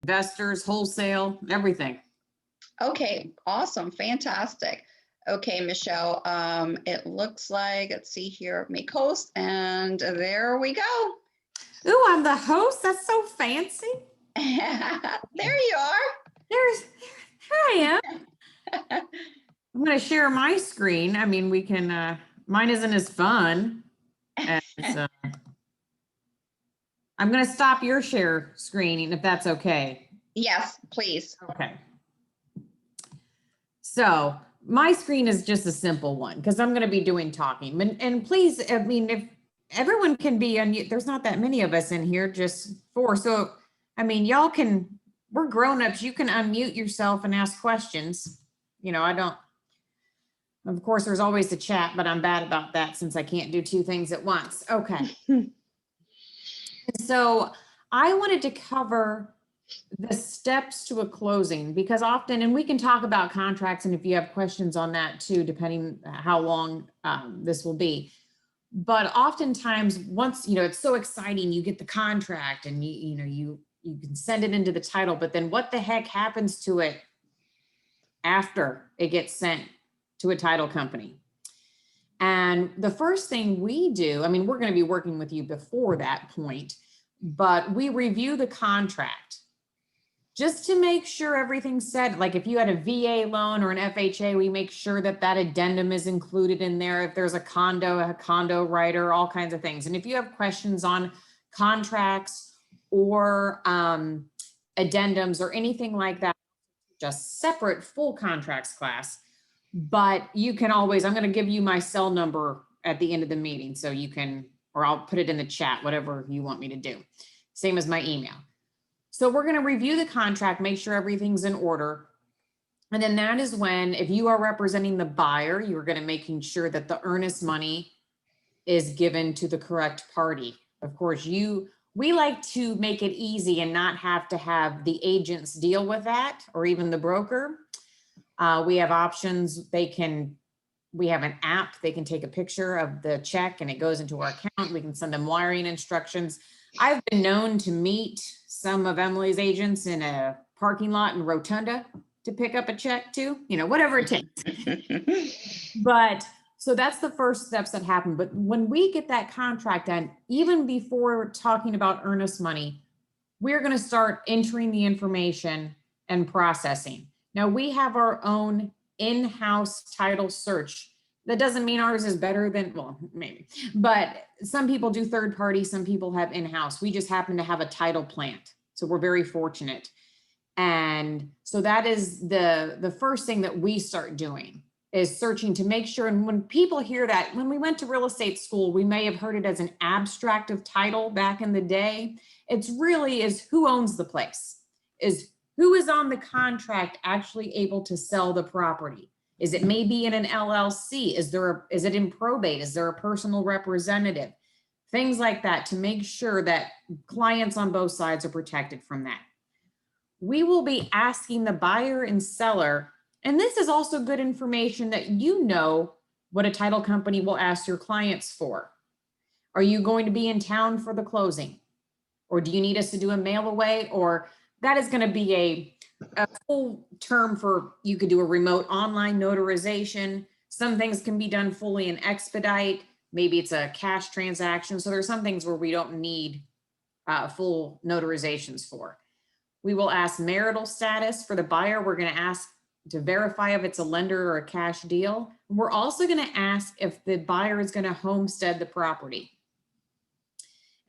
investors, wholesale, everything. Okay, awesome, fantastic. Okay, Michelle, it looks like, let's see here, make host, and there we go. Ooh, I'm the host. That's so fancy. There you are. Here I am. I'm going to share my screen. I mean, we can, mine isn't as fun as, I'm going to stop your share screening if that's okay. Yes, please. Okay. So my screen is just a simple one because I'm going to be doing talking. And please, I mean, if everyone can be on, there's not that many of us in here, just 4. So, I mean, y'all can, we're grown-ups. You can unmute yourself and ask questions. You know, I don't, of course, there's always the chat, but I'm bad about that since I can't do 2 things at once. Okay. So I wanted to cover the steps to a closing because often, and we can talk about contracts and if you have questions on that too, depending how long this will be. But oftentimes once, you know, it's so exciting, you get the contract and you can send it into the title, but then what the heck happens to it after it gets sent to a title company? And the first thing we do, I mean, we're going to be working with you before that point, but we review the contract just to make sure everything's said. Like if you had a VA loan or an FHA, we make sure that that addendum is included in there. If there's a condo rider, all kinds of things. And if you have questions on contracts or addendums or anything like that, just separate full contracts class. But you can always, I'm going to give you my cell number at the end of the meeting so you can, or I'll put it in the chat, whatever you want me to do. Same as my email. So we're going to review the contract, make sure everything's in order. And then that is when, if you are representing the buyer, you're going to making sure that the earnest money is given to the correct party. Of course, we like to make it easy and not have to have the agents deal with that or even the broker. We have options. We have an app. They can take a picture of the check and it goes into our account. We can send them wiring instructions. I've been known to meet some of Emily's agents in a parking lot in Rotunda to pick up a check too, you know, whatever it takes. But so that's the first steps that happen. But when we get that contract done, even before talking about earnest money, we're going to start entering the information and processing. Now we have our own in-house title search. That doesn't mean ours is better than, well, maybe, but some people do third party, some people have in-house. We just happen to have a title plant. So we're very fortunate. And so that is the first thing that we start doing is searching to make sure. And when people hear that, when we went to real estate school, we may have heard it as an abstract of title back in the day. It's really is who owns the place, is who is on the contract actually able to sell the property. Is it maybe in an LLC? Is it in probate? Is there a personal representative? Things like that to make sure that clients on both sides are protected from that. We will be asking the buyer and seller, and this is also good information that you know what a title company will ask your clients for. Are you going to be in town for the closing? Or do you need us to do a mail away? Or that is going to be a full term for, you could do a remote online notarization. Some things can be done fully in expedite. Maybe it's a cash transaction. So there's some things where we don't need full notarizations for. We will ask marital status for the buyer. We're going to ask to verify if it's a lender or a cash deal. We're also going to ask if the buyer is going to homestead the property.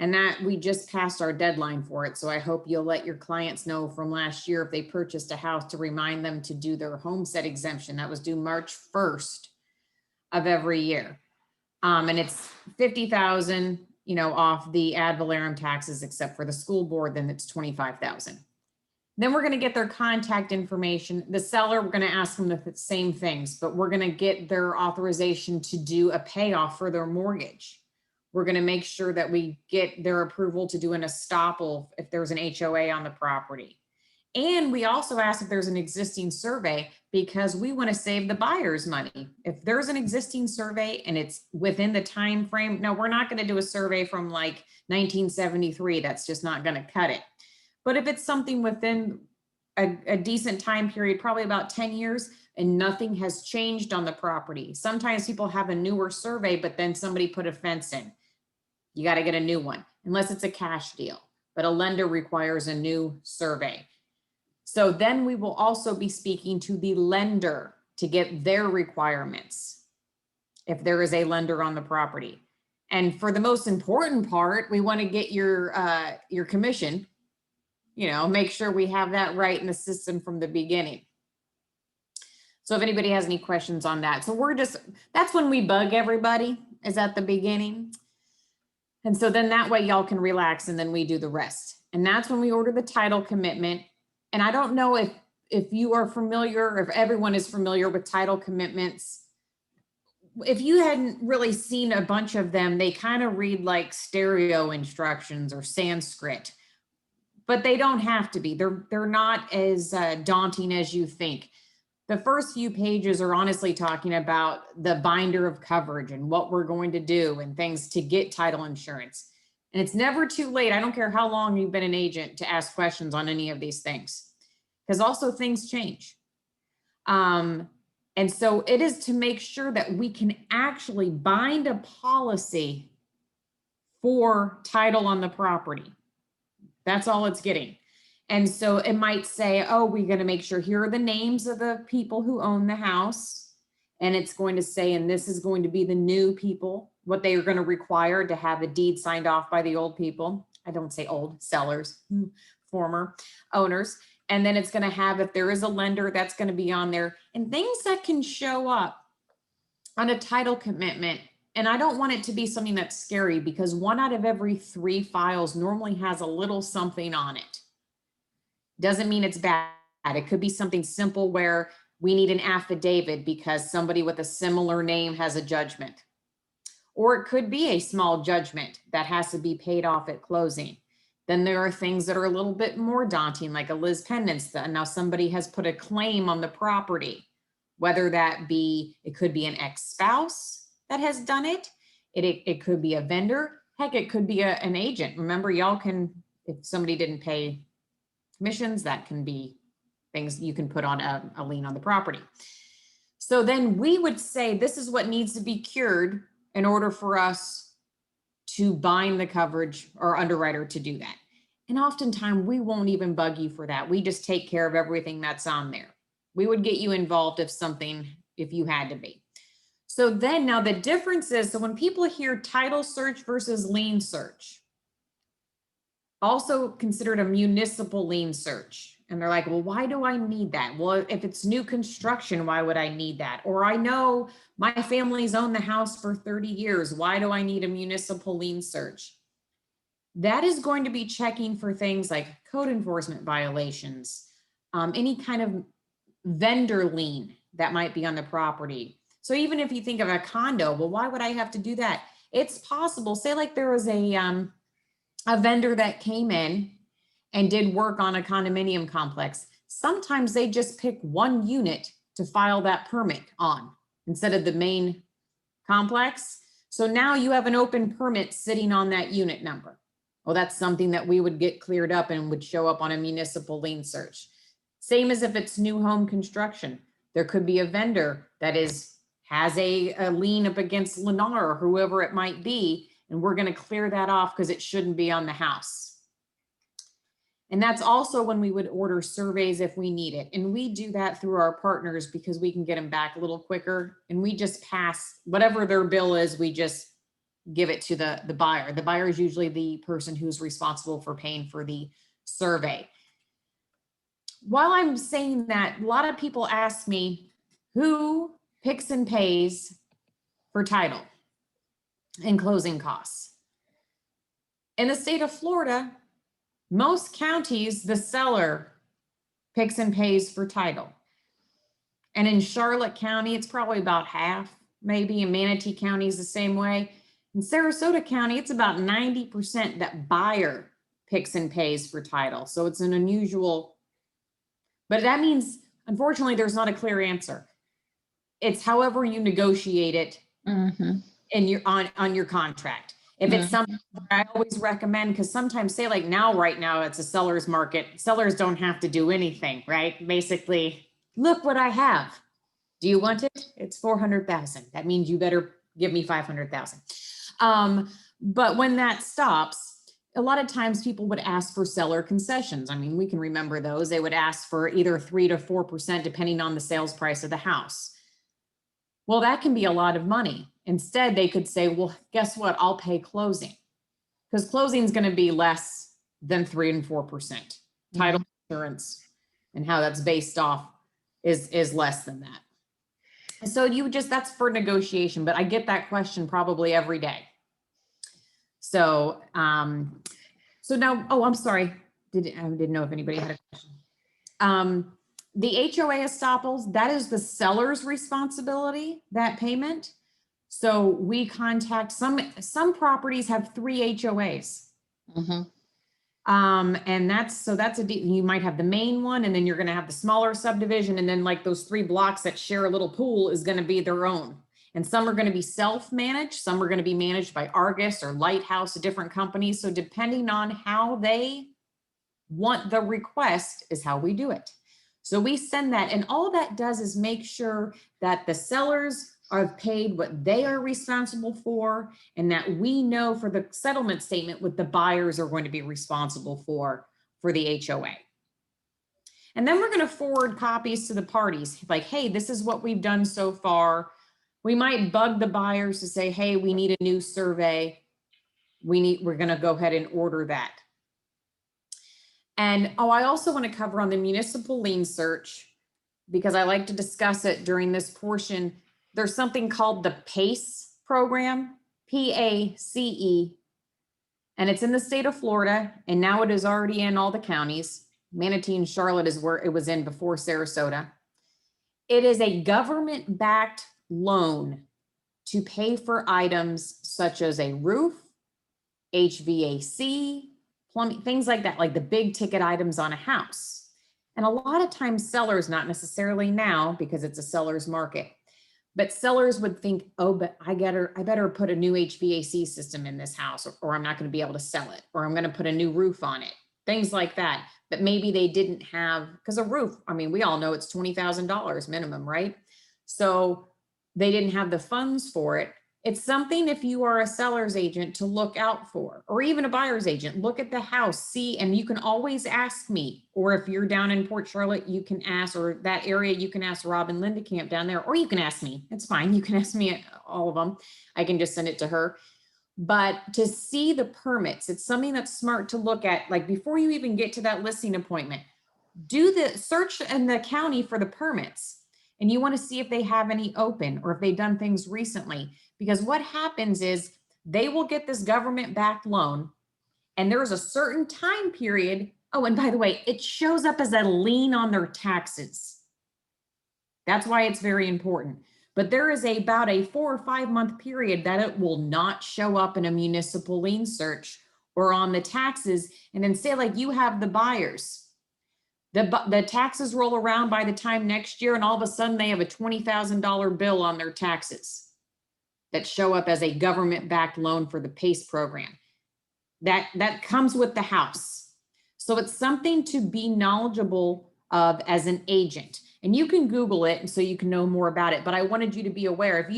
And that we just passed our deadline for it. So I hope you'll let your clients know from last year if they purchased a house to remind them to do their homestead exemption. That was due March 1st of every year. And it's $50,000, you know, off the ad valorem taxes, except for the school board, then it's $25,000. Then we're going to get their contact information. The seller, we're going to ask them the same things, but we're going to get their authorization to do a payoff for their mortgage. We're going to make sure that we get their approval to do an estoppel if there's an HOA on the property. And we also ask if there's an existing survey because we want to save the buyer's money. If there's an existing survey and it's within the time frame, no, we're not going to do a survey from like 1973. That's just not going to cut it. But if it's something within a decent time period, probably about 10 years, and nothing has changed on the property. Sometimes people have a newer survey, but then somebody put a fence in. You got to get a new one, unless it's a cash deal, but a lender requires a new survey. So then we will also be speaking to the lender to get their requirements, if there is a lender on the property. And for the most important part, we want to get your commission, make sure we have that right in the system from the beginning. So if anybody has any questions on that. So that's when we bug everybody, is at the beginning. And so then that way y'all can relax, and then we do the rest. And that's when we order the title commitment. And I don't know if you are familiar, or if everyone is familiar with title commitments. If you hadn't really seen a bunch of them, they kind of read like stereo instructions or Sanskrit, but they don't have to be. They're not as daunting as you think. The first few pages are honestly talking about the binder of coverage and what we're going to do and things to get title insurance. And it's never too late. I don't care how long you've been an agent to ask questions on any of these things, because also things change. And so it is to make sure that we can actually bind a policy for title on the property. That's all it's getting. And so it might say, oh, we're going to make sure here are the names of the people who own the house. And it's going to say, and this is going to be the new people, what they are going to require to have a deed signed off by the old people. I don't say old, sellers, former owners. And then it's going to have, if there is a lender, that's going to be on there, and things that can show up on a title commitment. And I don't want it to be something that's scary, because 1 out of every 3 files normally has a little something on it. Doesn't mean it's bad. It could be something simple where we need an affidavit because somebody with a similar name has a judgment. Or it could be a small judgment that has to be paid off at closing. Then there are things that are a little bit more daunting, like a lis pendens. Now somebody has put a claim on the property, whether that be, it could be an ex-spouse that has done it. It could be a vendor. Heck, it could be an agent. Remember, y'all can, if somebody didn't pay commissions, that can be things you can put on a lien on the property. So then we would say, this is what needs to be cured in order for us to bind the coverage or underwriter to do that. And oftentimes we won't even bug you for that. We just take care of everything that's on there. We would get you involved if you had to be. So then now the difference is, so when people hear title search versus lien search, also considered a municipal lien search. And they're like, well, why do I need that? Well, if it's new construction, why would I need that? Or I know my family's owned the house for 30 years. Why do I need a municipal lien search? That is going to be checking for things like code enforcement violations, any kind of vendor lien that might be on the property. So even if you think of a condo, well, why would I have to do that? It's possible, say like there was a vendor that came in and did work on a condominium complex. Sometimes they just pick one unit to file that permit on instead of the main complex. So now you have an open permit sitting on that unit number. Well, that's something that we would get cleared up and would show up on a municipal lien search. Same as if it's new home construction. There could be a vendor that has a lien up against Lennar or whoever it might be, and we're going to clear that off because it shouldn't be on the house. And that's also when we would order surveys if we need it. And we do that through our partners because we can get them back a little quicker. And we just pass whatever their bill is, we just give it to the buyer. The buyer is usually the person who's responsible for paying for the survey. While I'm saying that, a lot of people ask me, who picks and pays for title and closing costs? In the state of Florida, most counties, the seller picks and pays for title. And in Charlotte County, it's probably about half, maybe. In Manatee County is the same way. In Sarasota County, it's about 90% that buyer picks and pays for title. So it's an unusual, but that means, unfortunately, there's not a clear answer. It's however you negotiate it in your on your contract. If it's something I always recommend, because sometimes say like right now it's a seller's market. Sellers don't have to do anything, right? Basically, look what I have. Do you want it? It's 400,000. That means you better give me 500,000. But when that stops, a lot of times people would ask for seller concessions. I mean, we can remember those. They would ask for either 3 to 4%, depending on the sales price of the house. Well, that can be a lot of money. Instead, they could say, well, guess what? I'll pay closing, because closing is going to be less than 3 and 4%. Title insurance and how that's based off is less than that. So that's for negotiation, but I get that question probably every day. So, so now, oh, I'm sorry. I didn't know if anybody had a question. The Hoa Estoppels, that is the seller's responsibility, that payment. So we contact some properties have 3 HOAs. And that's you might have the main one, and then you're going to have the smaller subdivision, and then like those 3 blocks that share a little pool is going to be their own. And some are going to be self-managed, some are going to be managed by Argus or Lighthouse, different companies. So depending on how they want the request is how we do it. So we send that, and all that does is make sure that the sellers are paid what they are responsible for, and that we know for the settlement statement what the buyers are going to be responsible for the HOA. And then we're going to forward copies to the parties, like, hey, this is what we've done so far. We might bug the buyers to say, hey, we need a new survey. We're going to go ahead and order that. And I also want to cover on the municipal lien search, because I like to discuss it during this portion. There's something called the PACE program, PACE, and it's in the state of Florida, and now it is already in all the counties. Manatee and Charlotte is where it was in before Sarasota. It is a government-backed loan to pay for items such as a roof, HVAC, plumbing, things like that, like the big ticket items on a house. And a lot of times sellers, not necessarily now because it's a seller's market, but sellers would think, oh, but I better put a new HVAC system in this house, or I'm not going to be able to sell it, or I'm going to put a new roof on it, things like that. But maybe they didn't have, because a roof, I mean, we all know it's $20,000 minimum, right? So they didn't have the funds for it. It's something, if you are a seller's agent, to look out for, or even a buyer's agent. Look at the house, see, and you can always ask me, or if you're down in Port Charlotte, you can ask, or that area, you can ask Robin Linda Camp down there, or you can ask me. It's fine. You can ask me all of them. I can just send it to her. But to see the permits, it's something that's smart to look at, like before you even get to that listing appointment. Do the search in the county for the permits. And you want to see if they have any open, or if they've done things recently. Because what happens is they will get this government-backed loan, and there's a certain time period. Oh, and by the way, it shows up as a lien on their taxes. That's why it's very important. But there is about a 4 or 5 month period that it will not show up in a municipal lien search or on the taxes. And then say like you have the buyers. The taxes roll around by the time next year, and all of a sudden they have a $20,000 bill on their taxes that show up as a government-backed loan for the PACE program. That comes with the house. So it's something to be knowledgeable of as an agent. And you can Google it, and so you can know more about it. But I wanted you to be aware, if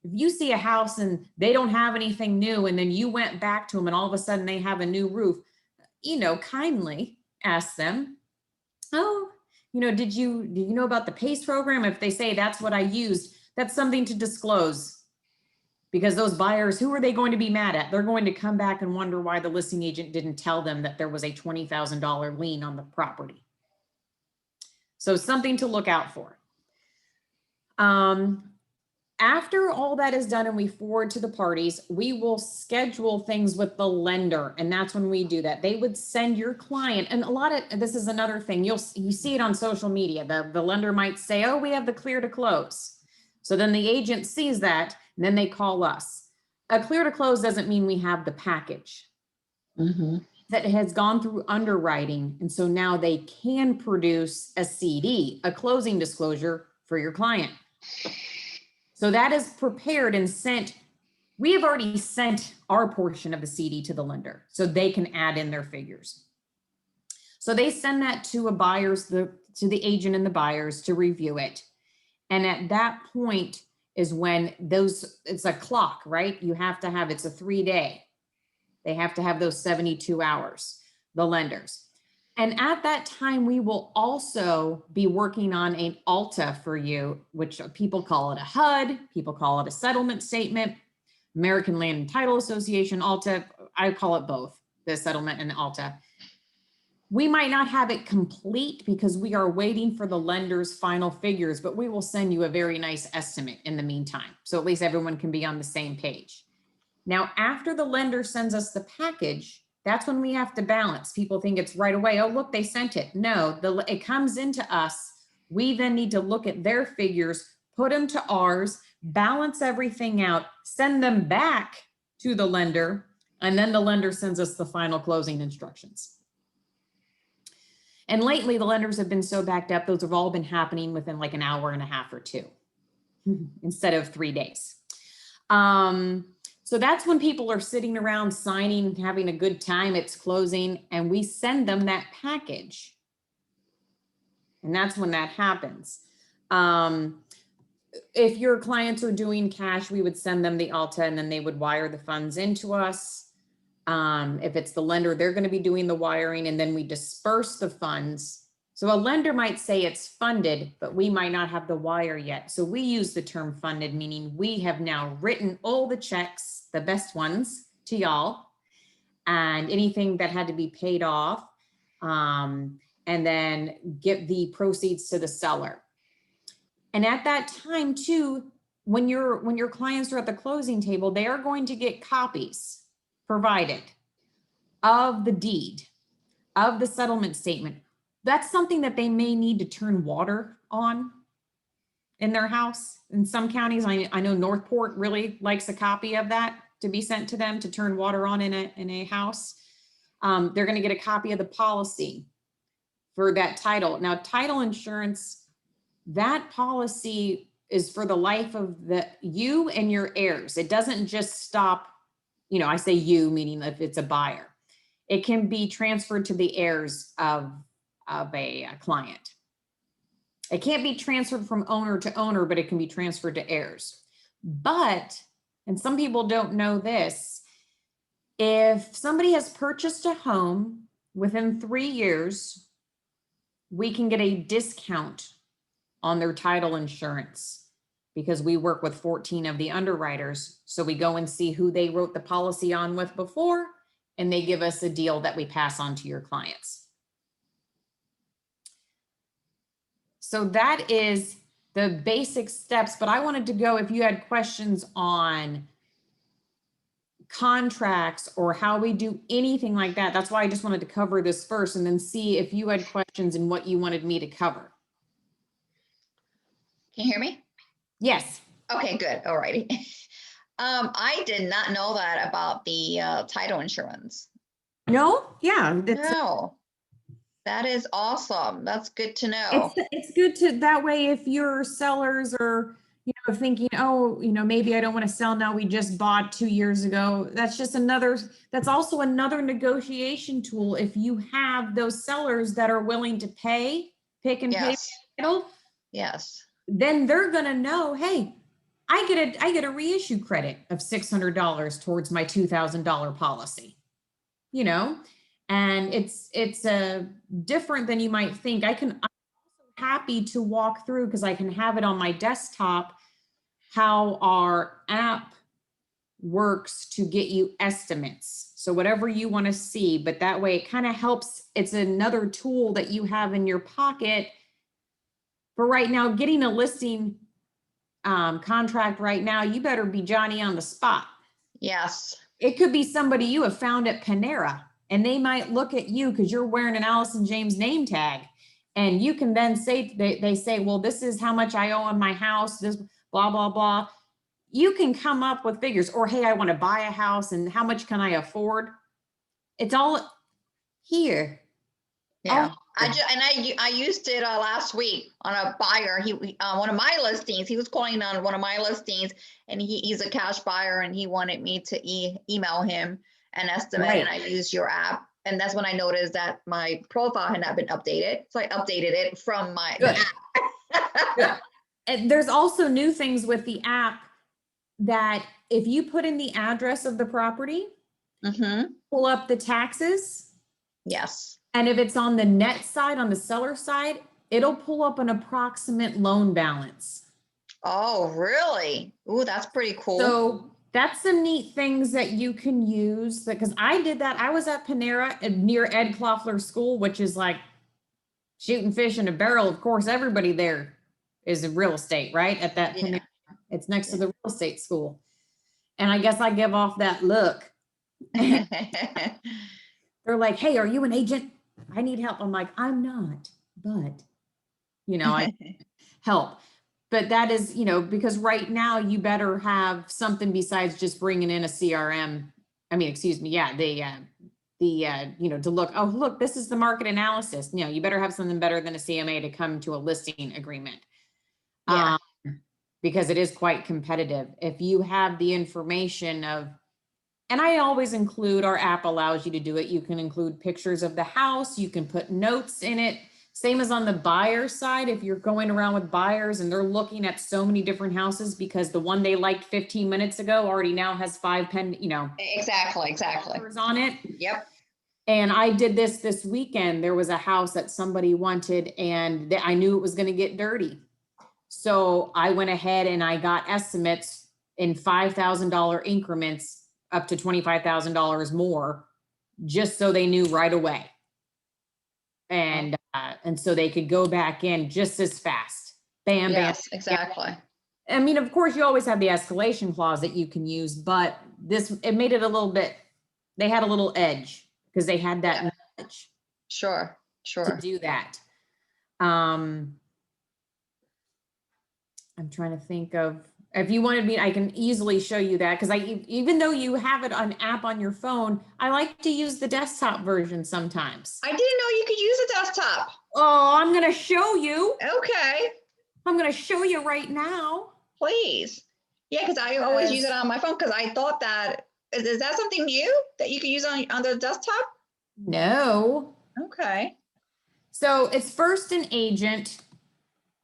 you see a house and they don't have anything new, and then you went back to them and all of a sudden they have a new roof, kindly ask them, oh, did you know about the PACE program? If they say that's what I used, that's something to disclose. Because those buyers, who are they going to be mad at? They're going to come back and wonder why the listing agent didn't tell them that there was a $20,000 lien on the property. So something to look out for. After all that is done and we forward to the parties, we will schedule things with the lender. And that's when we do that. They would send your client, and this is another thing, you see it on social media. The lender might say, oh, we have the clear to close. So then the agent sees that, and then they call us. A clear to close doesn't mean we have the package. That has gone through underwriting. And so now they can produce a CD, a closing disclosure for your client. So that is prepared and sent we have already sent our portion of the CD to the lender so they can add in their figures. So they send that to to the agent and the buyers to review it. And at that point is when it's a clock, right? You have to have, it's a 3-day. They have to have those 72 hours, the lenders. And at that time, we will also be working on an ALTA for you, which people call it a HUD, people call it a settlement statement, American Land and Title Association, ALTA, I call it both, the settlement and the ALTA. We might not have it complete because we are waiting for the lender's final figures, but we will send you a very nice estimate in the meantime. So at least everyone can be on the same page. Now, after the lender sends us the package, that's when we have to balance. People think it's right away. Oh, look, they sent it. No, it comes into us. We then need to look at their figures, put them to ours, balance everything out, send them back to the lender, and then the lender sends us the final closing instructions. And lately, the lenders have been so backed up, those have all been happening within like an hour and a half or 2 instead of 3 days. So that's when people are sitting around signing, having a good time, it's closing, and we send them that package. And that's when that happens. If your clients are doing cash, we would send them the ALTA and then they would wire the funds into us. If it's the lender, they're going to be doing the wiring and then we disperse the funds. So a lender might say it's funded, but we might not have the wire yet. So we use the term funded, meaning we have now written all the checks, the best ones, to y'all, and anything that had to be paid off, and then get the proceeds to the seller. And at that time too, when your clients are at the closing table, they are going to get copies provided of the deed, of the settlement statement. That's something that they may need to turn water on in their house. In some counties, I know Northport really likes a copy of that to be sent to them to turn water on in a house. They're going to get a copy of the policy for that title. Now, title insurance, that policy is for the life of you and your heirs. It doesn't just stop, I say you, meaning if it's a buyer. It can be transferred to the heirs of a client. It can't be transferred from owner to owner, but it can be transferred to heirs. But, and some people don't know this, if somebody has purchased a home within 3 years, we can get a discount on their title insurance because we work with 14 of the underwriters. So we go and see who they wrote the policy on with before, and they give us a deal that we pass on to your clients. So that is the basic steps, but I wanted to go, if you had questions on contracts or how we do anything like that, that's why I just wanted to cover this first and then see if you had questions and what you wanted me to cover. Can you hear me? Yes. Okay, good. All righty. I did not know that about the title insurance. No? Yeah. No. That is awesome. That's good to know. It's good to, that way if your sellers are, thinking, oh, maybe I don't want to sell now, we just bought 2 years ago. That's also another negotiation tool. If you have those sellers that are willing to pay, pick and pay title, yes, then they're going to know, hey, I get a reissue credit of $600 towards my $2,000 policy, and it's different than you might think. I'm also happy to walk through, because I can have it on my desktop, how our app works to get you estimates. So whatever you want to see, but that way it kind of helps. It's another tool that you have in your pocket. For right now, getting a listing contract right now, you better be Johnny on the spot. Yes. It could be somebody you have found at Panera, and they might look at you because you're wearing an Allison James name tag. And you can then say, they say, well, this is how much I owe on my house, this blah, blah, blah. You can come up with figures, or, hey, I want to buy a house and how much can I afford? It's all here. Yeah. I used it last week on a buyer. One of my listings. He was calling on one of my listings, and he's a cash buyer, and he wanted me to email him an estimate, Right. and I used your app, and that's when I noticed that my profile had not been updated, so I updated it from the Good. app. Good. And there's also new things with the app that if you put in the address of the property, pull up the taxes, Yes. and if it's on the net side, on the seller side, it'll pull up an approximate loan balance. Oh, really? Ooh, that's pretty cool. So that's some neat things that you can use, because I did that. I was at Panera near Ed Kloffler School, which is like shooting fish in a barrel. Of course, everybody there is in real estate, right? At that Panera. It's next to the real estate school. And I guess I give off that look. They're like, hey, are you an agent? I need help. I'm like, I'm not, but, I help. But that is, because right now you better have something besides just bringing in a CRM. I mean, excuse me. Yeah. To look, oh, look, this is the market analysis. You better have something better than a CMA to come to a listing agreement. Yeah. Because it is quite competitive. If you have the information of, and I always include, our app allows you to do it. You can include pictures of the house. You can put notes in it. Same as on the buyer side. If you're going around with buyers and they're looking at so many different houses because the one they liked 15 minutes ago already now has 5 Exactly. on it. Yep. And I did this weekend. There was a house that somebody wanted, and I knew it was going to get dirty. So I went ahead and I got estimates in $5,000 increments up to $25,000 more, just so they knew right away. And so they could go back in just as fast. Bam, Yes, bam. exactly. I mean, of course, you always have the escalation clause that you can use, but it made it a little bit, they had a little edge because they had that knowledge. Sure. To do that. I'm trying to think of, if you wanted me, I can easily show you that, because even though you have it on app on your phone, I like to use the desktop version sometimes. I didn't know you could use a desktop. Oh, I'm going to show you. Okay. I'm going to show you right now. Please. Yeah, because I always use it on my phone, because I thought that, is that something new that you can use on the desktop? No. Okay. So it's First and Agent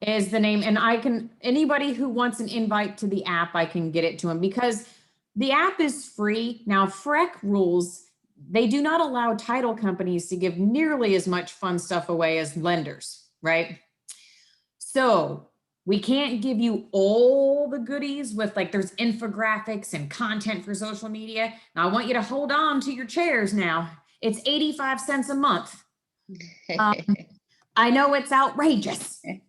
is the name. And anybody who wants an invite to the app, I can get it to them, because the app is free. Now, FREC rules, they do not allow title companies to give nearly as much fun stuff away as lenders, right? So we can't give you all the goodies with, like, there's infographics and content for social media. Now I want you to hold on to your chairs now. It's 85 cents a month. I know it's outrageous. It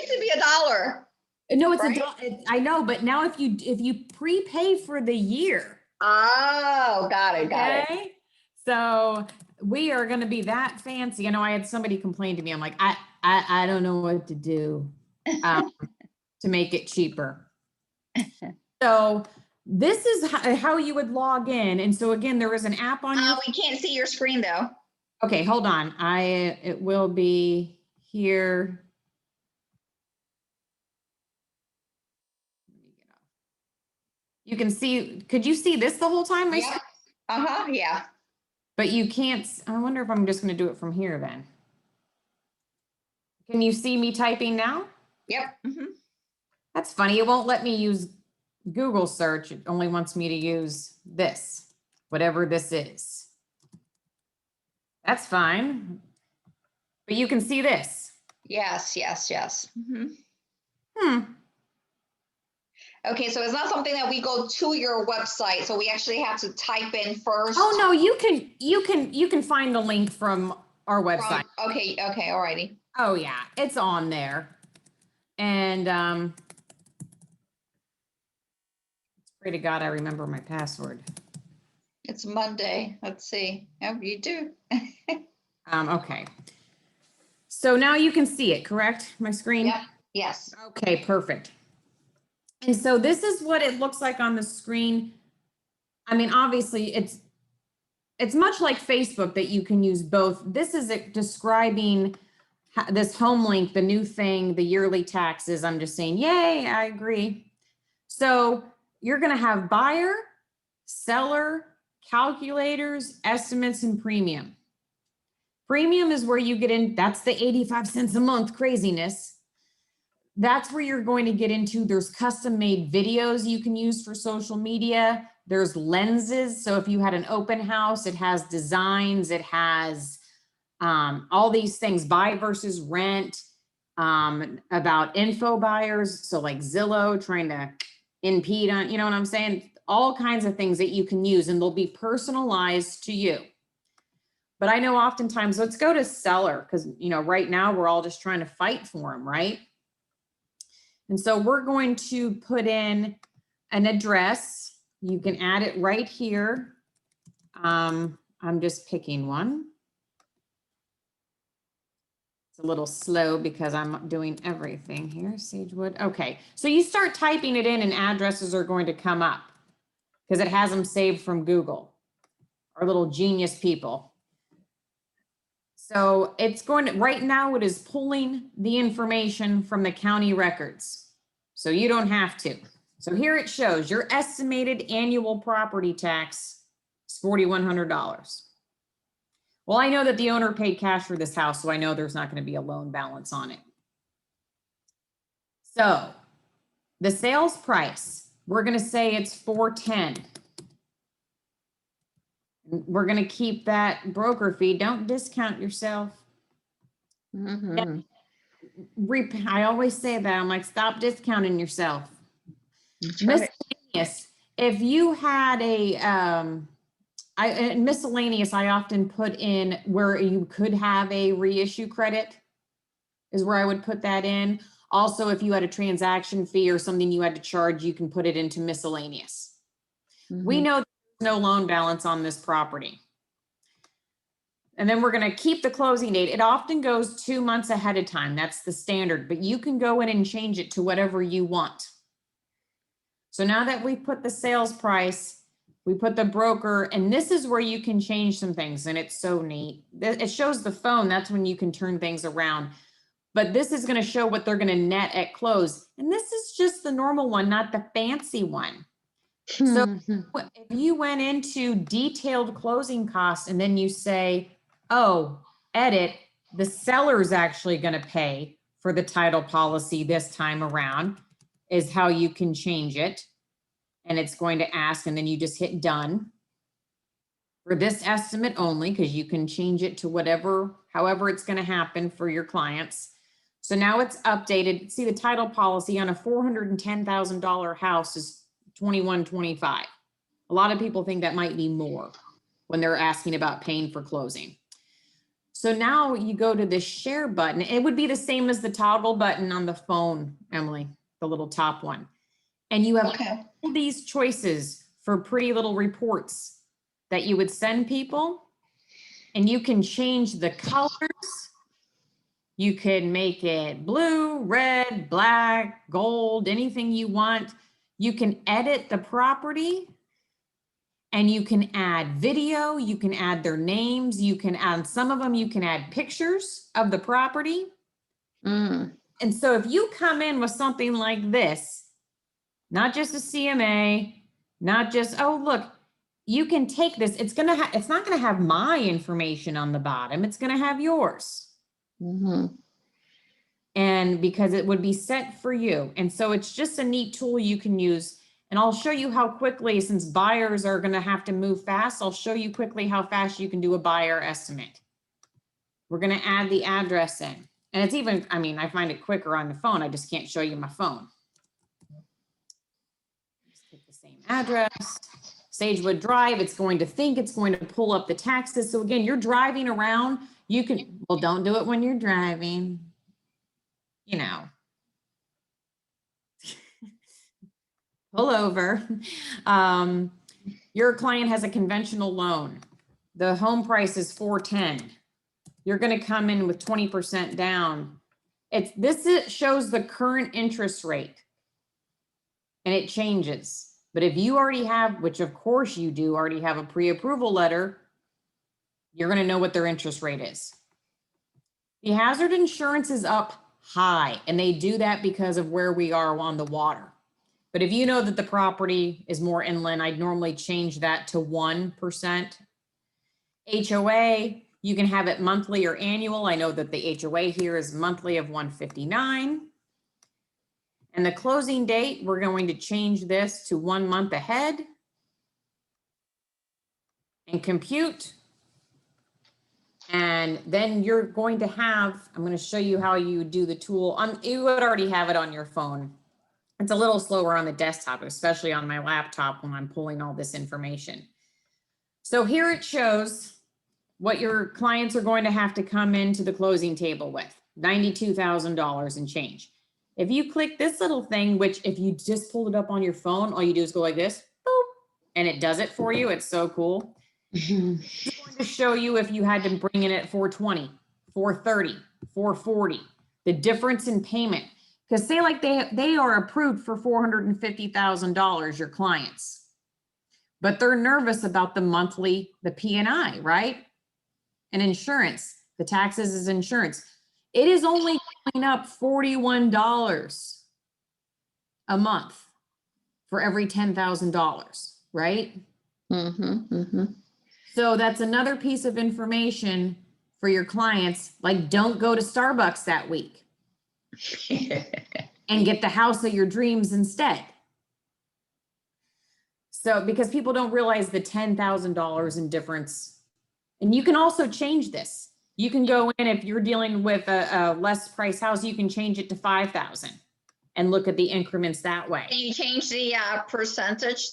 used to be $1. No, it's right? I know, but now if you prepay for the year. Oh, got it. So we are going to be that fancy. I had somebody complain to me. I'm like, I don't know what to do to make it cheaper. So this is how you would log in. And so again, there is an app on your. We can't see your screen though. Okay, hold on. It will be here. You can see, could you see this the whole time? Yeah. Yeah. But you can't, I wonder if I'm just going to do it from here then. Can you see me typing now? Yep. That's funny. It won't let me use Google search. It only wants me to use this, whatever this is. That's fine. But you can see this. Yes. Okay, so it's not something that we go to your website, so we actually have to type in first. Oh no, you can find the link from our website. Okay, alrighty. Oh yeah, it's on there. And pray to God I remember my password. It's Monday. Let's see. Oh, you do. Okay. So now you can see it, correct? My screen? Yep. Yes. Okay, perfect. And so this is what it looks like on the screen. I mean, obviously it's much like Facebook that you can use both. This is describing this home link, the new thing, the yearly taxes, I'm just saying, yay, I agree. So you're going to have buyer, seller, calculators, estimates, and premium. Premium is where you get in, that's the 85 cents a month craziness. That's where you're going to get into, there's custom made videos you can use for social media. There's lenses. So if you had an open house, it has designs, it has all these things, buy versus rent, about info buyers. So like Zillow trying to impede on, you know what I'm saying? All kinds of things that you can use, and they'll be personalized to you. But I know oftentimes, let's go to seller, because, you know, right now we're all just trying to fight for them, right? And so we're going to put in an address. You can add it right here. I'm just picking one. It's a little slow because I'm doing everything here. Sagewood. Okay. So you start typing it in and addresses are going to come up because it has them saved from Google. Our little genius people. So it's going to, right now it is pulling the information from the county records. So you don't have to. So here it shows your estimated annual property tax is $4,100. Well, I know that the owner paid cash for this house, so I know there's not going to be a loan balance on it. So the sales price, we're going to say it's $410. We're going to keep that broker fee. Don't discount yourself. Mm-hmm. I always say that. I'm like, stop discounting yourself. That's right. Miscellaneous. If you had a, miscellaneous, I often put in where you could have a reissue credit is where I would put that in. Also, if you had a transaction fee or something you had to charge, you can put it into miscellaneous. Mm-hmm. We know there's no loan balance on this property. And then we're going to keep the closing date. It often goes 2 months ahead of time. That's the standard, but you can go in and change it to whatever you want. So now that we put the sales price, we put the broker, and this is where you can change some things. And it's so neat. It shows the phone. That's when you can turn things around. But this is going to show what they're going to net at close. And this is just the normal one, not the fancy one. So if you went into detailed closing costs and then you say, oh, edit, the seller's actually going to pay for the title policy this time around, is how you can change it. And it's going to ask, and then you just hit done for this estimate only, because you can change it to whatever, however it's going to happen for your clients. So now it's updated. See, the title policy on a $410,000 house is $2,125. A lot of people think that might be more when they're asking about paying for closing. So now you go to the share button. It would be the same as the toggle button on the phone, Emily, the little top one. And you have all these choices for pretty little reports that you would send people. And you can change the colors. You can make it blue, red, black, gold, anything you want. You can edit the property. And you can add video, you can add their names, you can add, some of them you can add pictures of the property. And so if you come in with something like this, not just a CMA, not just, oh, look, you can take this, it's not gonna have my information on the bottom, it's gonna have yours. And because it would be set for you. And so it's just a neat tool you can use. And I'll show you how quickly, since buyers are going to have to move fast, I'll show you quickly how fast you can do a buyer estimate. We're going to add the address in. And it's even, I mean, I find it quicker on the phone. I just can't show you my phone. Just pick the same address. Sagewood Drive, it's going to think it's going to pull up the taxes. So again, you're driving around. You can, well, don't do it when you're driving. You know. Pull over. Your client has a conventional loan. The home price is $410,000. You're going to come in with 20% down. This shows the current interest rate, and it changes. But if you already have, which of course you do, already have a pre-approval letter, you're going to know what their interest rate is. The hazard insurance is up high, and they do that because of where we are on the water. But if you know that the property is more inland, I'd normally change that to 1%. HOA, you can have it monthly or annual. I know that the HOA here is monthly of $159. And the closing date, we're going to change this to 1 month ahead. And compute. And then you're going to have, I'm going to show you how you do the tool. You would already have it on your phone. It's a little slower on the desktop, especially on my laptop when I'm pulling all this information. So here it shows what your clients are going to have to come into the closing table with, $92,000 and change. If you click this little thing, which if you just pulled it up on your phone, all you do is go like this, boop, and it does it for you. It's so cool. It's going to show you if you had to bring in at 420, 430, 440, the difference in payment. Because say like they are approved for $450,000, your clients, but they're nervous about the monthly, the P&I, right? And insurance, the taxes is insurance. It is only going up $41 a month for every $10,000, right? So that's another piece of information for your clients. Like, don't go to Starbucks that week and get the house of your dreams instead. So, because people don't realize the $10,000 in difference. And you can also change this. You can go in, if you're dealing with a less price house, you can change it to 5,000 and look at the increments that way. Can you change the percentage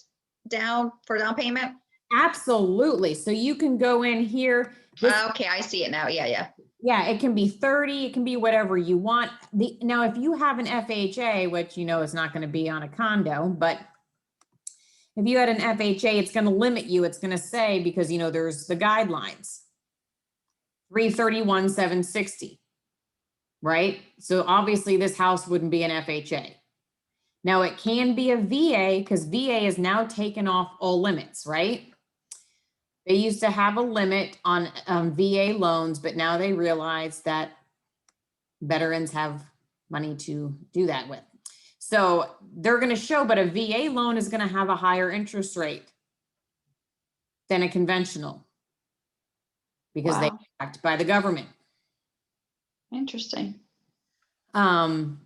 down for down payment? Absolutely. So you can go in here. Okay, I see it now. Yeah. Yeah, it can be 30, it can be whatever you want. Now, if you have an FHA, which you know is not going to be on a condo, but if you had an FHA, it's going to limit you. It's going to say, because you know there's the guidelines, 331,760, right? So obviously this house wouldn't be an FHA. Now it can be a VA, because VA is now taken off all limits, right? They used to have a limit on VA loans, but now they realize that veterans have money to do that with. So they're going to show, but a VA loan is going to have a higher interest rate than a conventional because they're backed by the government. Interesting. And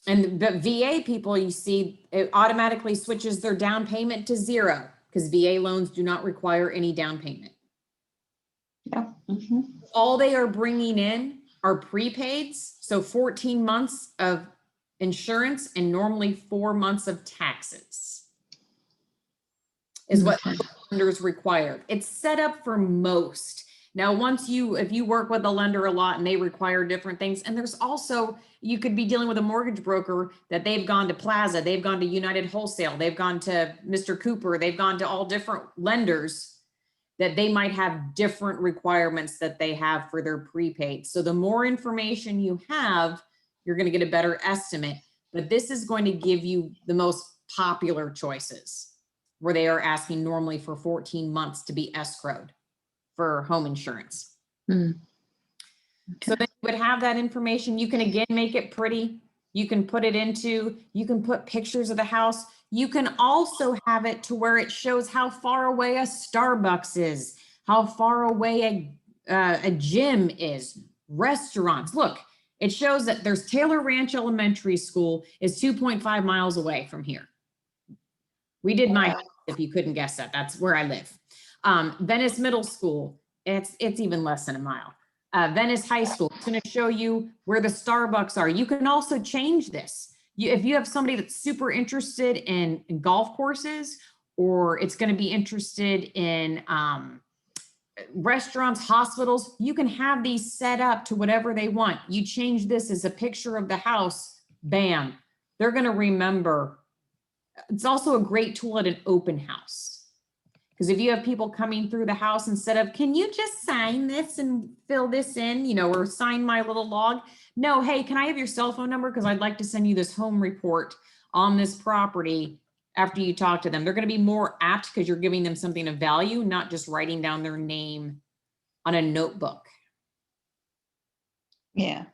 the VA people, you see, it automatically switches their down payment to 0 because VA loans do not require any down payment. Yeah. All they are bringing in are prepaids. So 14 months of insurance and normally 4 months of taxes is what lenders require. It's set up for most. Now, if you work with a lender a lot and they require different things, and there's also, you could be dealing with a mortgage broker that they've gone to Plaza, they've gone to United Wholesale, they've gone to Mr. Cooper, they've gone to all different lenders that they might have different requirements that they have for their prepaid. So the more information you have, you're going to get a better estimate, but this is going to give you the most popular choices where they are asking normally for 14 months to be escrowed for home insurance. Okay. So then you would have that information. You can again make it pretty. You can put it into, you can put pictures of the house. You can also have it to where it shows how far away a Starbucks is, how far away a gym is, restaurants. Look, it shows that there's Taylor Ranch Elementary School is 2.5 miles away from here. We did my, if you couldn't guess that, that's where I live. Venice Middle School, it's even less than a mile. Venice High School, it's going to show you where the Starbucks are. You can also change this. If you have somebody that's super interested in golf courses, or it's going to be interested in restaurants, hospitals, you can have these set up to whatever they want. You change this as a picture of the house, bam, they're going to remember. It's also a great tool at an open house. Because if you have people coming through the house, instead of, can you just sign this and fill this in, you know, or sign my little log? No, hey, can I have your cell phone number? Because I'd like to send you this home report on this property after you talk to them. They're going to be more apt because you're giving them something of value, not just writing down their name on a notebook. Yeah.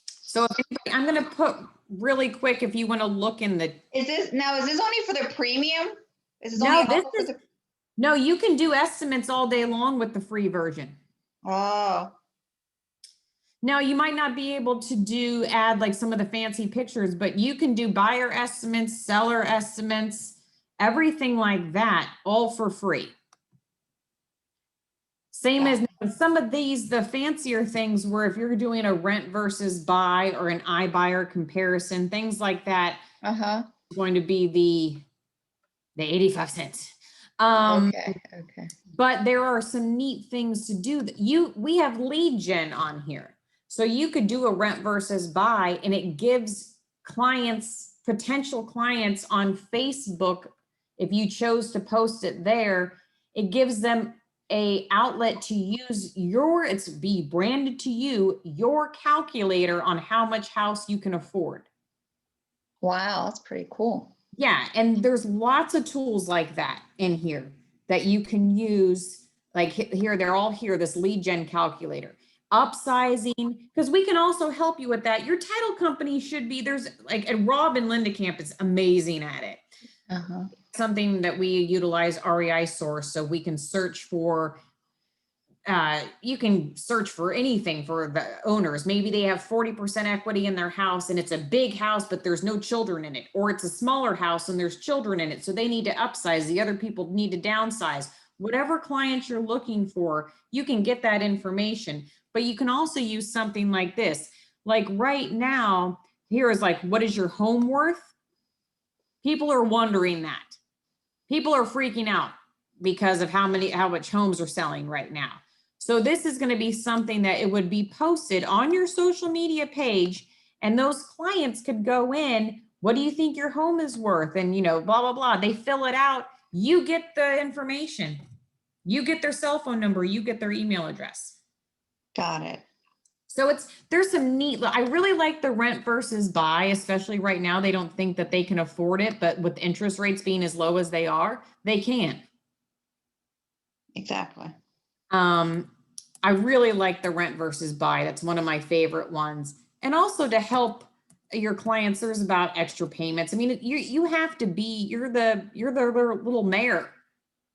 So I'm going to put really quick, if you want to look in the, Is this only for the premium? Is this no, only this offer for is, the? no, you can do estimates all day long with the free version. Oh, Now, you might not be able to add like some of the fancy pictures, but you can do buyer estimates, seller estimates, everything like that, all for free. Same as some of these, the fancier things where if you're doing a rent versus buy or an iBuyer comparison, things like that, going to be the 85 cents. okay. But there are some neat things to do that we have lead gen on here. So you could do a rent versus buy, and it gives clients, potential clients on Facebook, if you chose to post it there, it gives them a outlet to use it's be branded to you, your calculator on how much house you can afford. Wow, that's pretty cool. Yeah, and there's lots of tools like that in here that you can use. Like here, they're all here, this lead gen calculator, upsizing, because we can also help you with that. Your title company should be, there's like, and Rob and Linda Camp is amazing at it. Something that we utilize REI Source, so we can search for, you can search for anything for the owners. Maybe they have 40% equity in their house and it's a big house, but there's no children in it, or it's a smaller house and there's children in it. So they need to upsize. The other people need to downsize. Whatever clients you're looking for, you can get that information, but you can also use something like this. Like right now, here is like, what is your home worth? People are wondering that. People are freaking out because of how much homes are selling right now. So this is going to be something that it would be posted on your social media page, and those clients could go in, what do you think your home is worth? And, blah, blah, blah. They fill it out. You get the information. You get their cell phone number. You get their email address. Got it. So there's some neat, I really like the rent versus buy, especially right now. They don't think that they can afford it, but with interest rates being as low as they are, they can. Exactly. I really like the rent versus buy. That's one of my favorite ones. And also to help your clients, there's about extra payments. I mean, you have to be, you're the little mayor,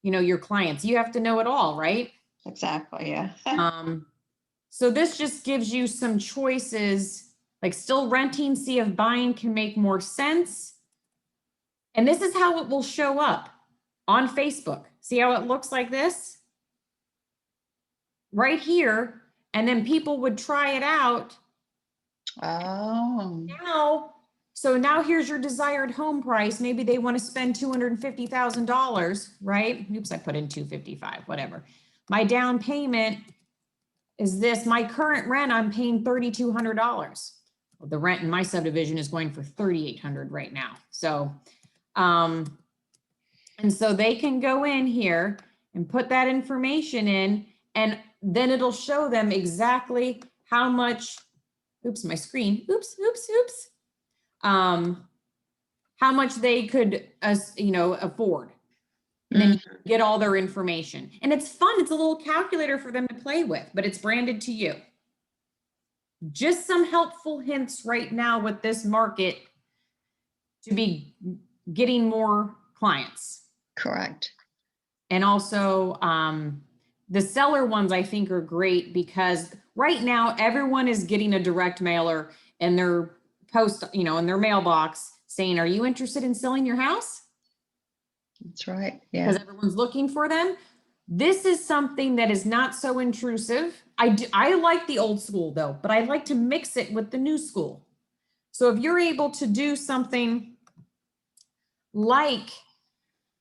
your clients, you have to know it all, right? Exactly. Yeah. So this just gives you some choices, like still renting, see if buying can make more sense. And this is how it will show up on Facebook. See how it looks like this? Right here. And then people would try it out. Oh. Now here's your desired home price. Maybe they want to spend $250,000, right? Oops, I put in 255, whatever. My down payment is this. My current rent, I'm paying $3,200. Well, the rent in my subdivision is going for $3,800 right now. So, and so they can go in here and put that information in, and then it'll show them exactly how much, oops, my screen, oops. How much they could, afford. And then you get all their information. And it's fun. It's a little calculator for them to play with, but it's branded to you. Just some helpful hints right now with this market to be getting more clients. Correct. And also, the seller ones I think are great because right now everyone is getting a direct mailer in their post, in their mailbox saying, are you interested in selling your house? That's right. Yeah. Because everyone's looking for them. This is something that is not so intrusive. I like the old school though, but I like to mix it with the new school. So if you're able to do something like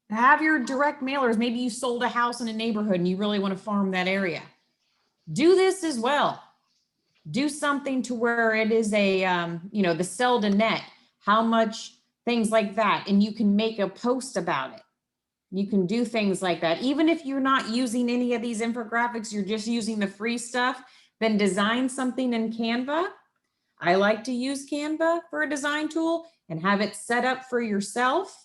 have your direct mailers, maybe you sold a house in a neighborhood and you really want to farm that area. Do this as well. Do something to where it is a, the sell to net, how much, things like that. And you can make a post about it. You can do things like that. Even if you're not using any of these infographics, you're just using the free stuff, then design something in Canva. I like to use Canva for a design tool and have it set up for yourself.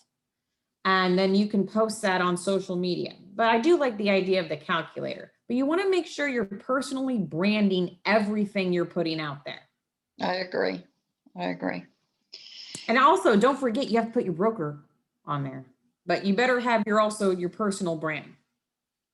And then you can post that on social media. But I do like the idea of the calculator. But you want to make sure you're personally branding everything you're putting out there. I agree. I agree. And also, don't forget, you have to put your broker on there. But you better have your personal brand.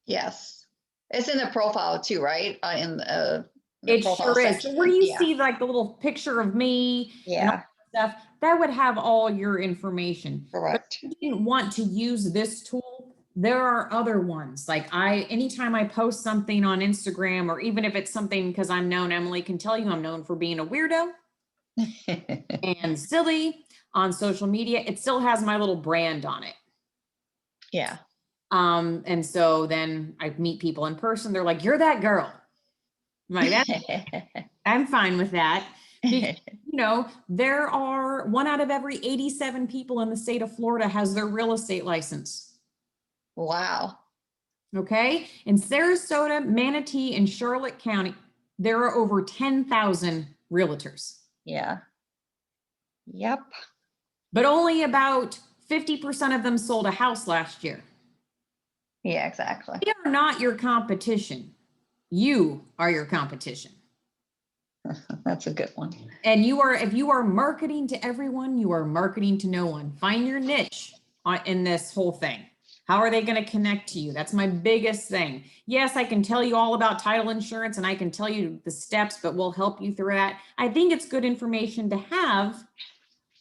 Yes. It's in the profile too, right? In the It profile sure is. section. So where you Yeah. see like the little picture of me and all Yeah, that stuff, that would have all your information. But correct. if you didn't want to use this tool, there are other ones. Like anytime I post something on Instagram, or even if it's something, because I'm known, Emily can tell you I'm known for being a weirdo and silly on social media, it still has my little brand on it. Yeah. And so then I meet people in person. They're like, "You're that girl." I'm like, I'm fine with that. Because, there are 1 out of every 87 people in the state of Florida has their real estate license. Wow. Okay. In Sarasota, Manatee, and Charlotte County, there are over 10,000 realtors. Yeah. Yep. But only about 50% of them sold a house last year. Yeah, exactly. They are not your competition. You are your competition. That's a good one. And if you are marketing to everyone, you are marketing to no one. Find your niche in this whole thing. How are they going to connect to you? That's my biggest thing. Yes, I can tell you all about title insurance and I can tell you the steps, but we'll help you through that. I think it's good information to have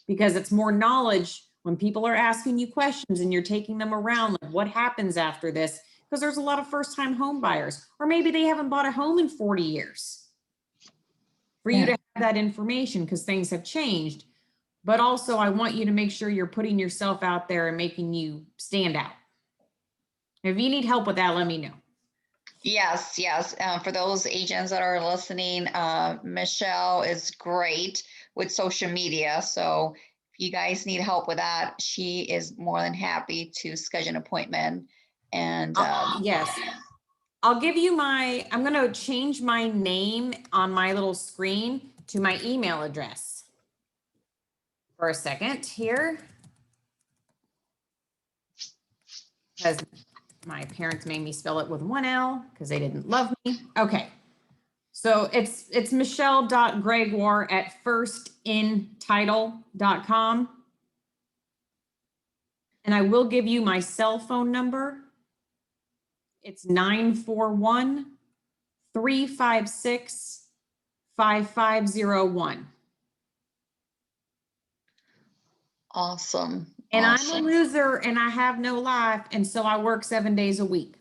because it's more knowledge when people are asking you questions and you're taking them around, like what happens after this? Because there's a lot of first-time home buyers, or maybe they haven't bought a home in 40 years. For you to have that information because things have changed. But also I want you to make sure you're putting yourself out there and making you stand out. If you need help with that, let me know. Yes, yes. For those agents that are listening, Michelle is great with social media. So if you guys need help with that, she is more than happy to schedule an appointment. And yes, I'll give you I'm going to change my name on my little screen to my email address for a second here. Because my parents made me spell it with 1 L because they didn't love me. Okay. So it's Michelle.Gregoire at firstintitle.com. And I will give you my cell phone number. It's 941-356-5501. awesome. And Awesome. I'm a loser and I have no life. And so I work 7 days a week.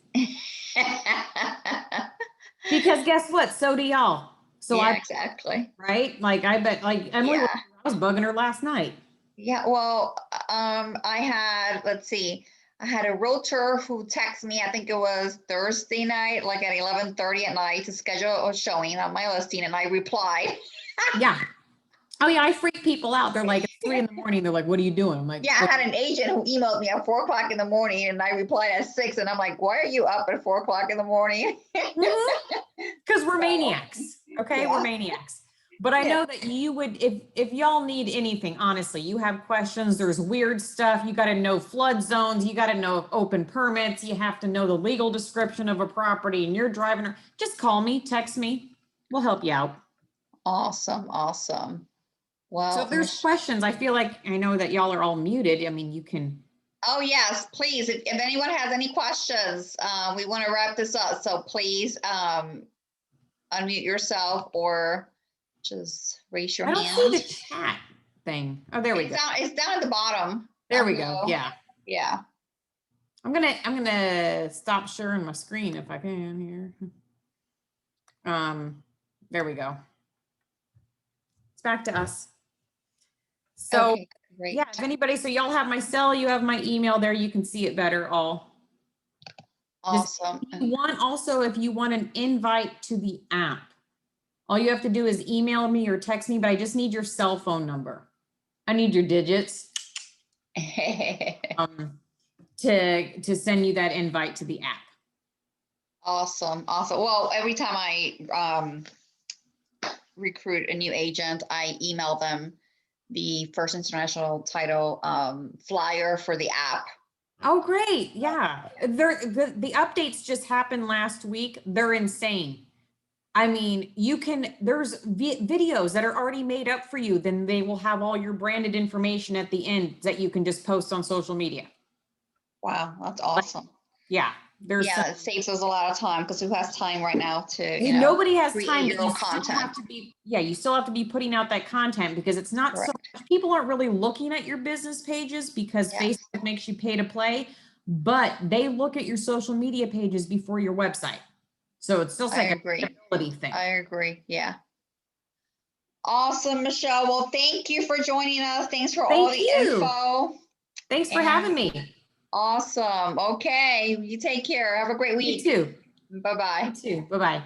Because guess what? So do y'all. So yeah, exactly. Right? Like I bet, like Emily, I was bugging her last night. Yeah, well, I had, let's see, I had a realtor who texted me, I think it was Thursday night, like at 11:30 at night to schedule a showing on my listing, and I replied. Yeah. Oh yeah, I freak people out. They're like, it's 3 a.m. They're like, what are you doing? I'm like, yeah, I had an agent who emailed me at 4:00 in the morning, and I replied at 6, and I'm like, why are you up at 4:00 in the morning? Because we're maniacs. Okay, Yeah. we're maniacs. But I know that you would, if y'all need anything, honestly, you have questions, there's weird stuff, you got to know flood zones, you got to know open permits, you have to know the legal description of a property, and you're driving, just call me, text me, we'll help you out. Awesome, awesome. Well, so if there's questions, I feel like, I know that y'all are all muted, I mean, you can. Oh yes, please, if anyone has any questions, we want to wrap this up, so please unmute yourself or just raise your hand. I don't see the chat thing. Oh, there we go. It's down at the bottom. There we go. Yeah. Yeah. I'm gonna stop sharing my screen if I can here. There we go. It's back to us. So okay, great. yeah, if anybody, so y'all have my cell, you have my email there, you can see it better all. Awesome. If you want an invite to the app, all you have to do is email me or text me, but I just need your cell phone number. I need your digits to send you that invite to the app. Awesome. Awesome. Well, every time I recruit a new agent, I email them the First International Title flyer for the app. Oh, great. Yeah. The updates just happened last week. They're insane. I mean, there's videos that are already made up for you. Then they will have all your branded information at the end that you can just post on social media. Wow, that's awesome. Yeah. There's Yeah, it saves us a lot of time because who has time right now to, nobody has create time, your but you own still have content? to be, yeah, you still have to be putting out that content because it's not so Correct. much, people aren't really looking at your business pages because Yes. Facebook makes you pay to play, but they look at your social media pages before your website. So it's still I like a agree. credibility thing. I agree. Yeah. Awesome, Michelle. Well, thank you for joining us. Thanks for all Thank the you. info. Thanks for And having me. awesome. Okay. You take care. Have a great You week. too. Bye-bye. You too. Bye-bye.